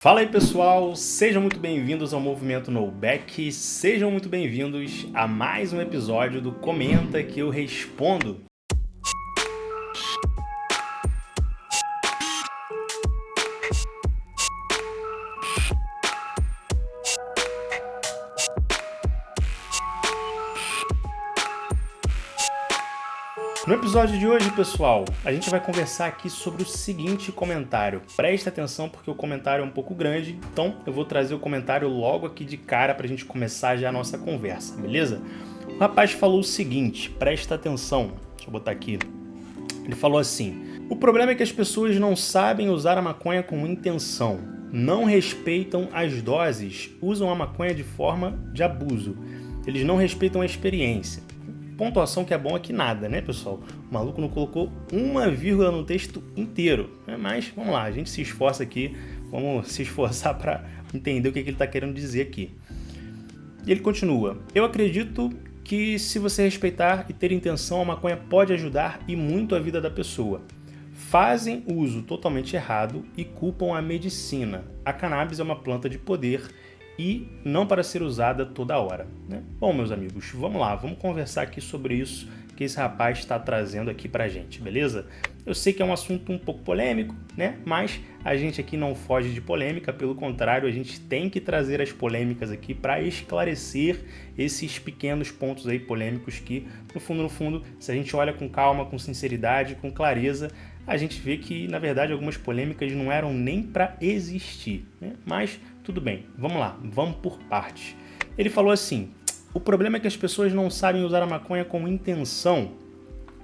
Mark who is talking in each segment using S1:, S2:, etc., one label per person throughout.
S1: Fala aí pessoal, sejam muito bem-vindos ao Movimento No Back, sejam muito bem-vindos a mais um episódio do Comenta que eu respondo. No episódio de hoje, pessoal, a gente vai conversar aqui sobre o seguinte comentário. Presta atenção porque o comentário é um pouco grande, então eu vou trazer o comentário logo aqui de cara pra gente começar já a nossa conversa, beleza? O rapaz falou o seguinte, presta atenção, deixa eu botar aqui. Ele falou assim: o problema é que as pessoas não sabem usar a maconha com intenção, não respeitam as doses, usam a maconha de forma de abuso, eles não respeitam a experiência. Pontuação que é bom é que nada, né, pessoal? O maluco não colocou uma vírgula no texto inteiro, né? Mas vamos lá, a gente se esforça aqui, vamos se esforçar para entender o que ele está querendo dizer aqui. E ele continua: eu acredito que se você respeitar e ter intenção, a maconha pode ajudar e muito a vida da pessoa. Fazem uso totalmente errado e culpam a medicina. A cannabis é uma planta de poder e não para ser usada toda hora, né? Bom, meus amigos, vamos lá, vamos conversar aqui sobre isso que esse rapaz está trazendo aqui pra gente, beleza? Eu sei que é um assunto um pouco polêmico, né? Mas a gente aqui não foge de polêmica, pelo contrário, a gente tem que trazer as polêmicas aqui para esclarecer esses pequenos pontos aí polêmicos que, no fundo, se a gente olha com calma, com sinceridade, com clareza, a gente vê que, na verdade, algumas polêmicas não eram nem para existir, né? Mas tudo bem, vamos lá, vamos por partes. Ele falou assim: o problema é que as pessoas não sabem usar a maconha com intenção,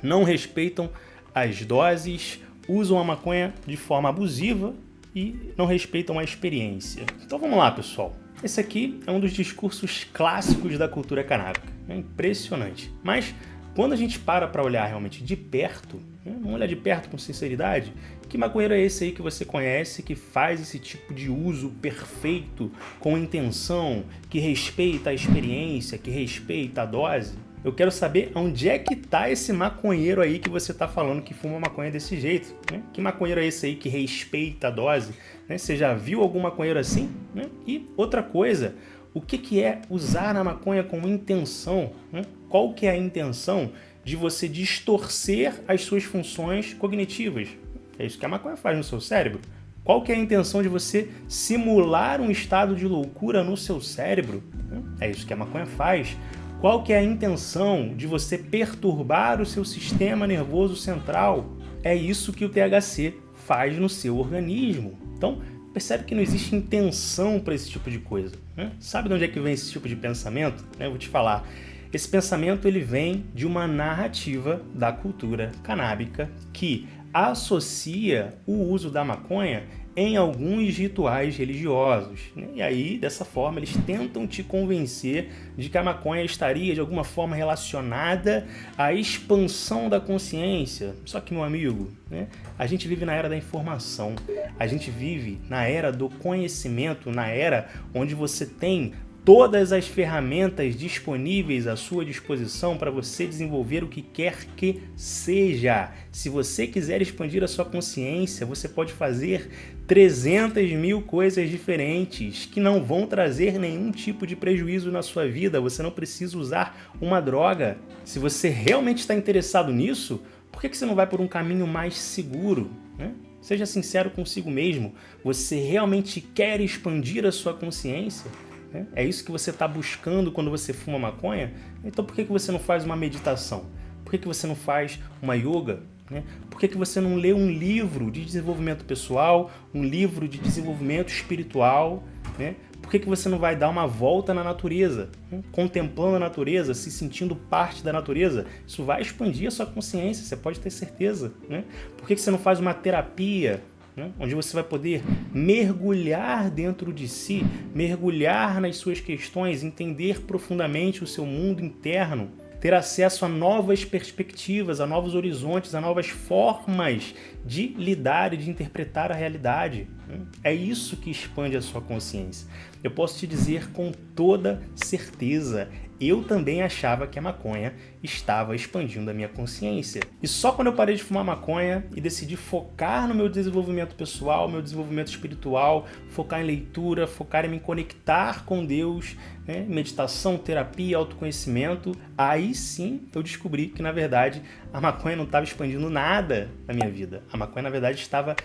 S1: não respeitam as doses, usam a maconha de forma abusiva e não respeitam a experiência. Então vamos lá, pessoal. Esse aqui é um dos discursos clássicos da cultura canábica. É impressionante. Mas quando a gente para olhar realmente de perto, né, vamos olhar de perto com sinceridade, que maconheiro é esse aí que você conhece, que faz esse tipo de uso perfeito, com intenção, que respeita a experiência, que respeita a dose? Eu quero saber onde é que tá esse maconheiro aí que você tá falando que fuma maconha desse jeito, né? Que maconheiro é esse aí que respeita a dose, né? Você já viu algum maconheiro assim, né? E outra coisa, o que é usar a maconha com intenção, né? Qual que é a intenção de você distorcer as suas funções cognitivas? É isso que a maconha faz no seu cérebro. Qual que é a intenção de você simular um estado de loucura no seu cérebro? É isso que a maconha faz. Qual que é a intenção de você perturbar o seu sistema nervoso central? É isso que o THC faz no seu organismo. Então, percebe que não existe intenção para esse tipo de coisa, né? Sabe de onde é que vem esse tipo de pensamento? Eu vou te falar. Esse pensamento ele vem de uma narrativa da cultura canábica que associa o uso da maconha em alguns rituais religiosos, né? E aí, dessa forma, eles tentam te convencer de que a maconha estaria de alguma forma relacionada à expansão da consciência. Só que, meu amigo, né, a gente vive na era da informação, a gente vive na era do conhecimento, na era onde você tem todas as ferramentas disponíveis à sua disposição para você desenvolver o que quer que seja. Se você quiser expandir a sua consciência, você pode fazer 300 mil coisas diferentes que não vão trazer nenhum tipo de prejuízo na sua vida. Você não precisa usar uma droga. Se você realmente está interessado nisso, por que você não vai por um caminho mais seguro, né? Seja sincero consigo mesmo. Você realmente quer expandir a sua consciência? É isso que você está buscando quando você fuma maconha? Então por que você não faz uma meditação? Por que você não faz uma yoga? Por que você não lê um livro de desenvolvimento pessoal, um livro de desenvolvimento espiritual? Por que você não vai dar uma volta na natureza, contemplando a natureza, se sentindo parte da natureza? Isso vai expandir a sua consciência, você pode ter certeza. Por que você não faz uma terapia, onde você vai poder mergulhar dentro de si, mergulhar nas suas questões, entender profundamente o seu mundo interno, ter acesso a novas perspectivas, a novos horizontes, a novas formas de lidar e de interpretar a realidade? É isso que expande a sua consciência. Eu posso te dizer com toda certeza, eu também achava que a maconha estava expandindo a minha consciência. E só quando eu parei de fumar maconha e decidi focar no meu desenvolvimento pessoal, meu desenvolvimento espiritual, focar em leitura, focar em me conectar com Deus, né? Meditação, terapia, autoconhecimento, aí sim eu descobri que, na verdade, a maconha não estava expandindo nada na minha vida. A maconha, na verdade, estava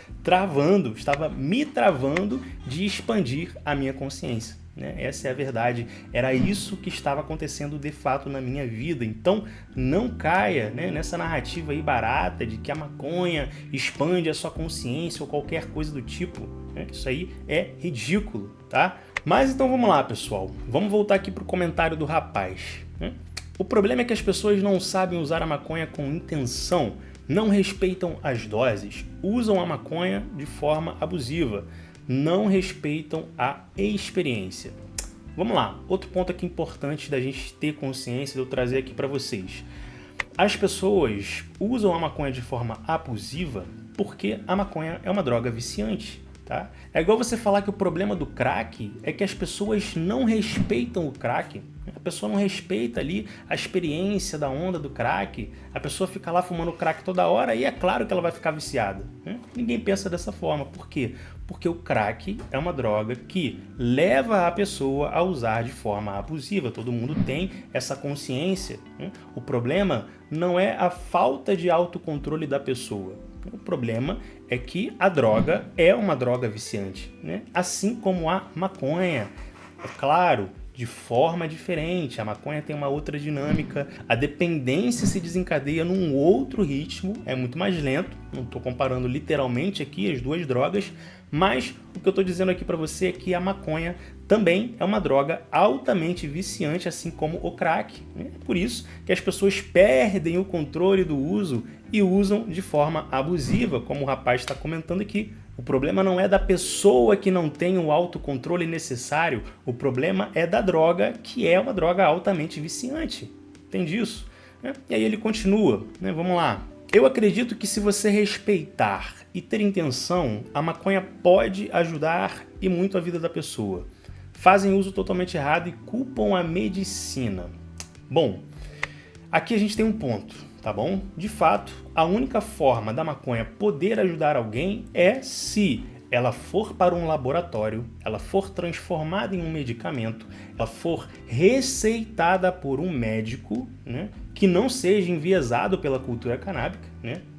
S1: me travando de expandir a minha consciência. Essa é a verdade, era isso que estava acontecendo de fato na minha vida. Então não caia, nessa narrativa aí barata de que a maconha expande a sua consciência ou qualquer coisa do tipo. Isso aí é ridículo, tá? Mas então vamos lá, pessoal, vamos voltar aqui para o comentário do rapaz. O problema é que as pessoas não sabem usar a maconha com intenção, não respeitam as doses, usam a maconha de forma abusiva, não respeitam a experiência. Vamos lá, outro ponto aqui importante da gente ter consciência, de eu trazer aqui para vocês. As pessoas usam a maconha de forma abusiva porque a maconha é uma droga viciante. Tá? É igual você falar que o problema do crack é que as pessoas não respeitam o crack. A pessoa não respeita ali a experiência da onda do crack. A pessoa fica lá fumando crack toda hora e é claro que ela vai ficar viciada. Ninguém pensa dessa forma. Por quê? Porque o crack é uma droga que leva a pessoa a usar de forma abusiva. Todo mundo tem essa consciência. O problema não é a falta de autocontrole da pessoa. O problema é que a droga é uma droga viciante, assim como a maconha. É claro, de forma diferente. A maconha tem uma outra dinâmica, a dependência se desencadeia num outro ritmo, é muito mais lento. Não estou comparando literalmente aqui as duas drogas, mas o que eu estou dizendo aqui para você é que a maconha também é uma droga altamente viciante, assim como o crack. É por isso que as pessoas perdem o controle do uso e usam de forma abusiva, como o rapaz está comentando aqui. O problema não é da pessoa que não tem o autocontrole necessário, o problema é da droga, que é uma droga altamente viciante. Entende isso? E aí ele continua, vamos lá. Eu acredito que se você respeitar e ter intenção, a maconha pode ajudar e muito a vida da pessoa. Fazem uso totalmente errado e culpam a medicina. Bom, aqui a gente tem um ponto, tá bom? De fato, a única forma da maconha poder ajudar alguém é se ela for para um laboratório, ela for transformada em um medicamento, ela for receitada por um médico, que não seja enviesado pela cultura canábica,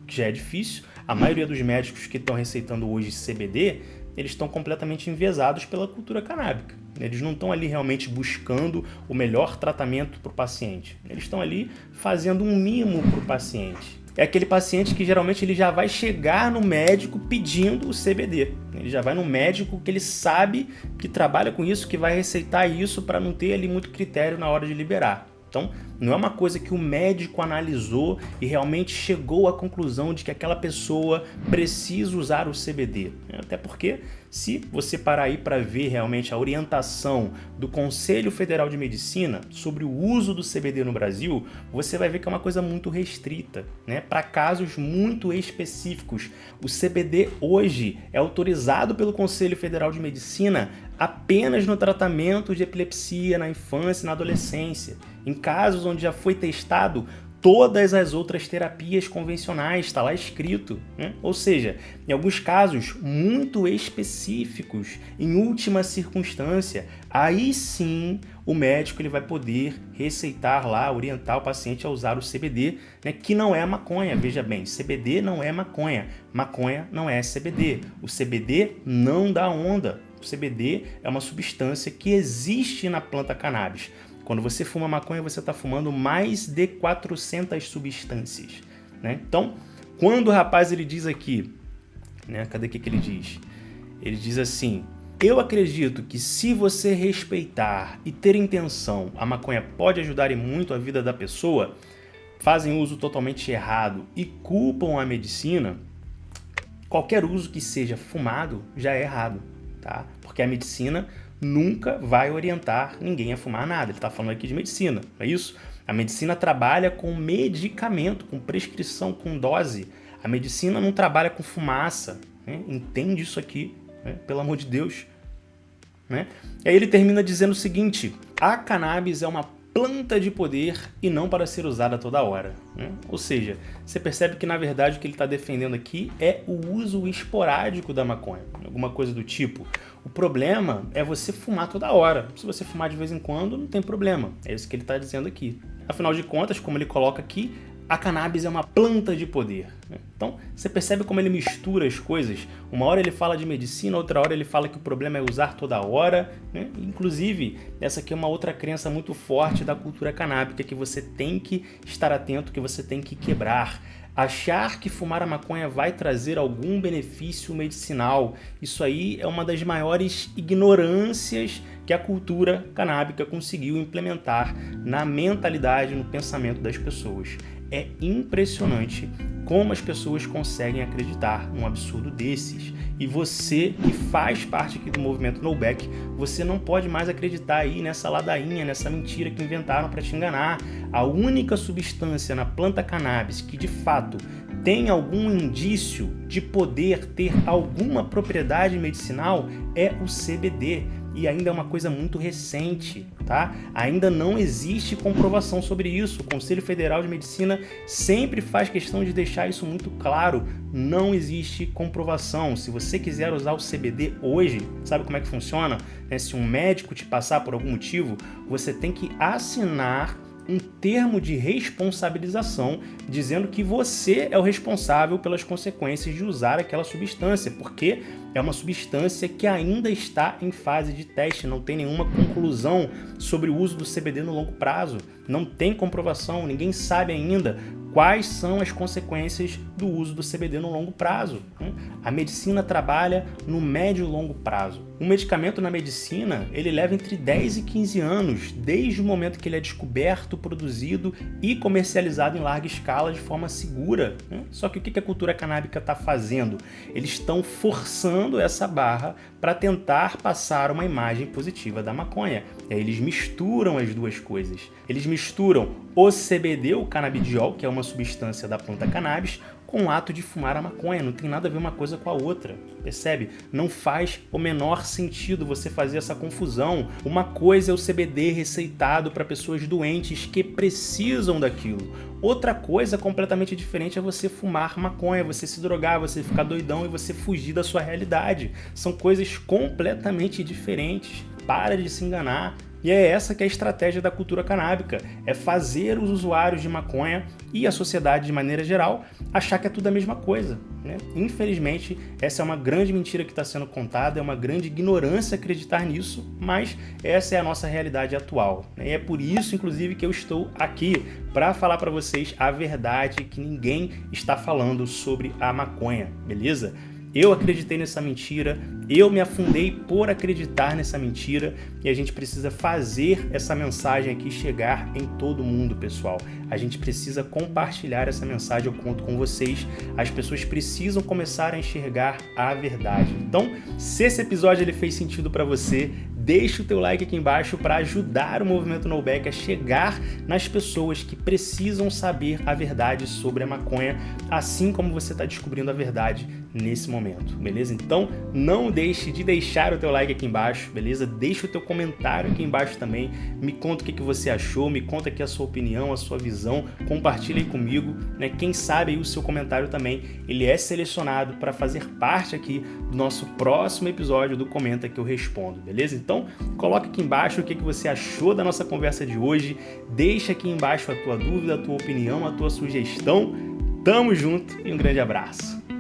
S1: que já é difícil. A maioria dos médicos que estão receitando hoje CBD, eles estão completamente enviesados pela cultura canábica. Eles não estão ali realmente buscando o melhor tratamento para o paciente. Eles estão ali fazendo um mimo para o paciente. É aquele paciente que geralmente ele já vai chegar no médico pedindo o CBD. Ele já vai no médico que ele sabe que trabalha com isso, que vai receitar isso para não ter ali muito critério na hora de liberar. Então, não é uma coisa que o médico analisou e realmente chegou à conclusão de que aquela pessoa precisa usar o CBD. Até porque, se você parar aí para ver realmente a orientação do Conselho Federal de Medicina sobre o uso do CBD no Brasil, você vai ver que é uma coisa muito restrita, para casos muito específicos. O CBD hoje é autorizado pelo Conselho Federal de Medicina apenas no tratamento de epilepsia na infância e na adolescência. Em casos onde já foi testado todas as outras terapias convencionais, está lá escrito, Ou seja, em alguns casos muito específicos, em última circunstância, aí sim o médico ele vai poder receitar lá, orientar o paciente a usar o CBD, que não é maconha. Veja bem, CBD não é maconha, maconha não é CBD, o CBD não dá onda. O CBD é uma substância que existe na planta cannabis. Quando você fuma maconha, você está fumando mais de 400 substâncias. Então, quando o rapaz ele diz aqui, cadê que ele diz? Ele diz assim: eu acredito que se você respeitar e ter intenção, a maconha pode ajudar e muito a vida da pessoa, fazem uso totalmente errado e culpam a medicina, qualquer uso que seja fumado já é errado, tá? Porque a medicina nunca vai orientar ninguém a fumar nada. Ele está falando aqui de medicina, não é isso? A medicina trabalha com medicamento, com prescrição, com dose. A medicina não trabalha com fumaça. Entende isso aqui né? Pelo amor de Deus. Né? E aí ele termina dizendo o seguinte: a cannabis é uma planta de poder e não para ser usada toda hora. Né? Ou seja, você percebe que na verdade o que ele está defendendo aqui é o uso esporádico da maconha, alguma coisa do tipo. O problema é você fumar toda hora. Se você fumar de vez em quando, não tem problema. É isso que ele está dizendo aqui. Afinal de contas, como ele coloca aqui, a cannabis é uma planta de poder. Né? Então, você percebe como ele mistura as coisas? Uma hora ele fala de medicina, outra hora ele fala que o problema é usar toda hora. Né? Inclusive, essa aqui é uma outra crença muito forte da cultura canábica que você tem que estar atento, que você tem que quebrar. Achar que fumar a maconha vai trazer algum benefício medicinal, isso aí é uma das maiores ignorâncias que a cultura canábica conseguiu implementar na mentalidade, no pensamento das pessoas. É impressionante como as pessoas conseguem acreditar num absurdo desses. E você que faz parte aqui do movimento No Back, você não pode mais acreditar aí nessa ladainha, nessa mentira que inventaram para te enganar. A única substância na planta cannabis que de fato tem algum indício de poder ter alguma propriedade medicinal é o CBD. E ainda é uma coisa muito recente, tá? Ainda não existe comprovação sobre isso. O Conselho Federal de Medicina sempre faz questão de deixar isso muito claro. Não existe comprovação. Se você quiser usar o CBD hoje, sabe como é que funciona? Se um médico te passar por algum motivo, você tem que assinar um termo de responsabilização dizendo que você é o responsável pelas consequências de usar aquela substância, porque é uma substância que ainda está em fase de teste, não tem nenhuma conclusão sobre o uso do CBD no longo prazo, não tem comprovação, ninguém sabe ainda quais são as consequências do uso do CBD no longo prazo. A medicina trabalha no médio e longo prazo. Um medicamento na medicina, ele leva entre 10 e 15 anos, desde o momento que ele é descoberto, produzido e comercializado em larga escala de forma segura. Só que o que a cultura canábica está fazendo? Eles estão forçando essa barra para tentar passar uma imagem positiva da maconha. E aí eles misturam as duas coisas. Eles misturam o CBD, o canabidiol, que é uma substância da planta cannabis, com o ato de fumar a maconha. Não tem nada a ver uma coisa com a outra, percebe? Não faz o menor sentido você fazer essa confusão. Uma coisa é o CBD receitado para pessoas doentes que precisam daquilo. Outra coisa completamente diferente é você fumar maconha, você se drogar, você ficar doidão e você fugir da sua realidade. São coisas completamente diferentes. Para de se enganar. E é essa que é a estratégia da cultura canábica, é fazer os usuários de maconha e a sociedade de maneira geral achar que é tudo a mesma coisa. Né? Infelizmente, essa é uma grande mentira que está sendo contada, é uma grande ignorância acreditar nisso, mas essa é a nossa realidade atual. Né? E é por isso, inclusive, que eu estou aqui para falar para vocês a verdade que ninguém está falando sobre a maconha, beleza? Eu acreditei nessa mentira, eu me afundei por acreditar nessa mentira e a gente precisa fazer essa mensagem aqui chegar em todo mundo, pessoal. A gente precisa compartilhar essa mensagem, eu conto com vocês. As pessoas precisam começar a enxergar a verdade. Então, se esse episódio ele fez sentido para você, deixa o teu like aqui embaixo para ajudar o movimento No Back a chegar nas pessoas que precisam saber a verdade sobre a maconha, assim como você está descobrindo a verdade nesse momento, beleza? Então, não deixe de deixar o teu like aqui embaixo, beleza? Deixa o teu comentário aqui embaixo também, me conta o que você achou, me conta aqui a sua opinião, a sua visão, compartilha aí comigo, né? Quem sabe aí o seu comentário também, ele é selecionado para fazer parte aqui do nosso próximo episódio do Comenta que eu respondo, beleza? Então, coloca aqui embaixo o que você achou da nossa conversa de hoje, deixa aqui embaixo a tua dúvida, a tua opinião, a tua sugestão. Tamo junto e um grande abraço!